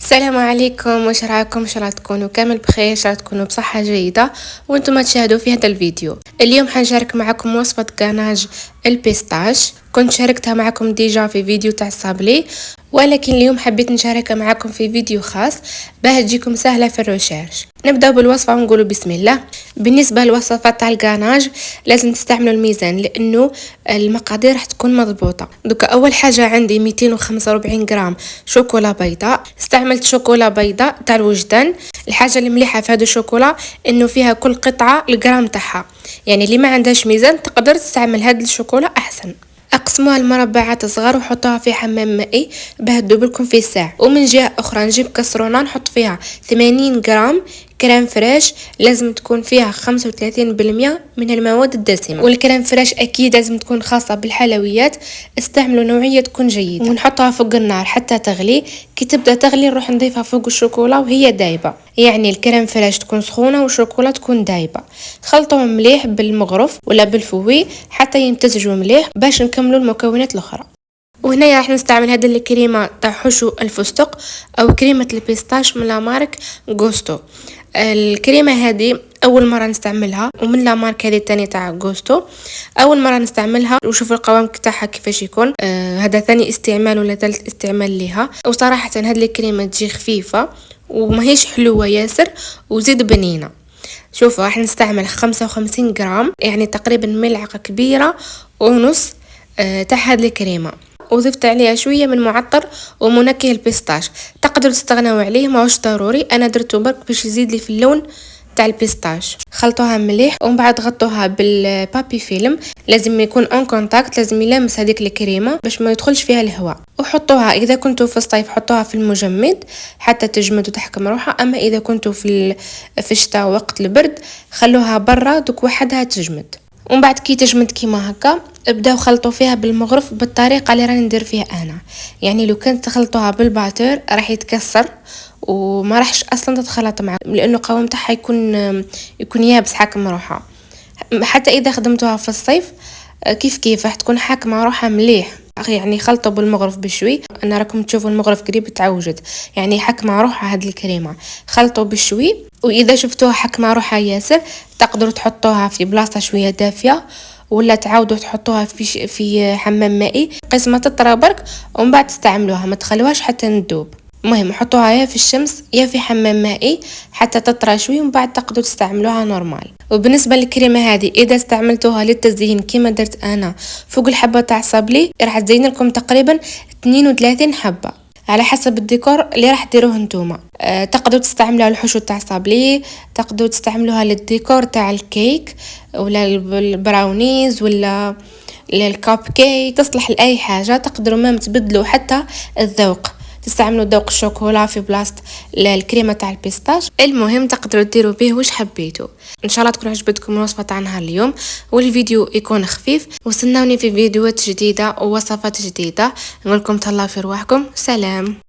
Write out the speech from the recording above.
السلام عليكم، واش راكم؟ ان شاء الله تكونوا كامل بخير، ان شاء الله تكونوا بصحه جيده وانتم تشاهدوا في هذا الفيديو. اليوم حنشارك معكم وصفه غاناج البيستاش. كنت شاركتها معكم ديجا في فيديو تاع الصابلي، ولكن اليوم حبيت نشاركها معكم في فيديو خاص باه تجيكم سهله في الريشيرش. نبداو بالوصفه ونقولوا بسم الله. بالنسبه للوصفه تاع الغاناج لازم تستعملوا الميزان لانه المقادير راح تكون مضبوطه. دوكا اول حاجه عندي 245 غرام شوكولا بيضاء. استعملت شوكولا بيضاء تاع الوجدان. الحاجه اللي مليحه في هذا الشوكولا انه فيها كل قطعه الغرام تاعها، يعني اللي ما عندهاش ميزان تقدر تستعمل هذا الشوكولا احسن. اقسموها لمربعات صغار وحطوها في حمام مائي باه تذوب لكم في ساعه. ومن جهه اخرى نجيب كسرونه نحط فيها 80 غرام كريم فريش، لازم تكون فيها 35% من المواد الدسمه، والكريم فريش اكيد لازم تكون خاصه بالحلويات. استعملوا نوعيه تكون جيده ونحطها فوق النار حتى تغلي. كي تبدا تغلي نروح نضيفها فوق الشوكولا وهي دايبه، يعني الكريم فريش تكون سخونه والشوكولا تكون دايبه. خلطوهم مليح بالمغرف ولا بالفوي حتى يمتزجوا مليح باش نكملوا المكونات الاخرى. وهنا راح نستعمل هذه الكريمه تاع حشو الفستق او كريمه البيستاش من لا مارك غوستو. الكريمه هذه اول مره نستعملها، ومن لا مارك هذه الثانيه تاع غوستو اول مره نستعملها. وشوفوا القوام تاعها كيفاش يكون. هذا ثاني استعمال ولا ثالث استعمال لها. وصراحه هذه الكريمه تجي خفيفه وماهيش حلوه ياسر وزيد بنينه. شوفوا راح نستعمل 55 غرام، يعني تقريبا ملعقه كبيره ونص تاع هذه الكريمه. وضفت عليها شويه من معطر ومنكه البيستاش، تقدروا تستغنوا عليه ماهوش ضروري، انا درته برك باش يزيد لي في اللون تاع البيستاش. خلطوها مليح ومن بعد غطوها بالبابي فيلم، لازم يكون اون كونتاكت، لازم يلامس هذيك الكريمه باش ما يدخلش فيها الهواء. وحطوها اذا كنتوا في الصيف حطوها في المجمد حتى تجمد وتحكم روحها، اما اذا كنتوا في الشتاء وقت البرد خلوها برا دوك وحدها تجمد. ومن بعد كي تجمد كيما هكا ابداو خلطوا فيها بالمغرف بالطريقه اللي راني ندير فيها انا. يعني لو كنت تخلطوها بالباتور راح يتكسر وما راحش اصلا تتخلط معك، لانه القوام تاعها يكون يابس حاكم روحها. حتى اذا خدمتوها في الصيف كيف راح تكون حاكمه روحها مليح. يعني خلطوا بالمغرف بشوي، انا راكم تشوفوا المغرف قريب تعوجت، يعني حكمه روحها هذه الكريمه. خلطوا بشوي، واذا شفتوها حكمه روحها ياسر تقدروا تحطوها في بلاصه شويه دافيه ولا تعاودوا تحطوها في حمام مائي قسم ما تطرى برك، ومن بعد تستعملوها ما تخلوهاش حتى تذوب. المهم حطوها يا في الشمس يا في حمام مائي حتى تطرى شوي، ومن بعد تقدروا تستعملوها نورمال. وبالنسبه للكريمه هذه اذا استعملتوها للتزيين كما درت انا فوق الحبه تاع صابلي راح تزين لكم تقريبا 32 حبه على حسب الديكور اللي راح ديروه نتوما. تقدروا تستعملوها للحشو تاع صابلي، تقدروا تستعملوها للديكور تاع الكيك ولا البراونيز ولا الكاب كيك، تصلح لاي حاجه. تقدروا ما تبدلوا حتى الذوق، تستعملوا ذوق الشوكولا في بلاصه الكريمه تاع البيستاش. المهم تقدروا ديروا به واش حبيتوا. ان شاء الله تكون عجبتكم الوصفه تاع نهار اليوم والفيديو يكون خفيف. وستناوني في فيديوهات جديده ووصفات جديده. نقول لكم تهلاو في رواحكم، سلام.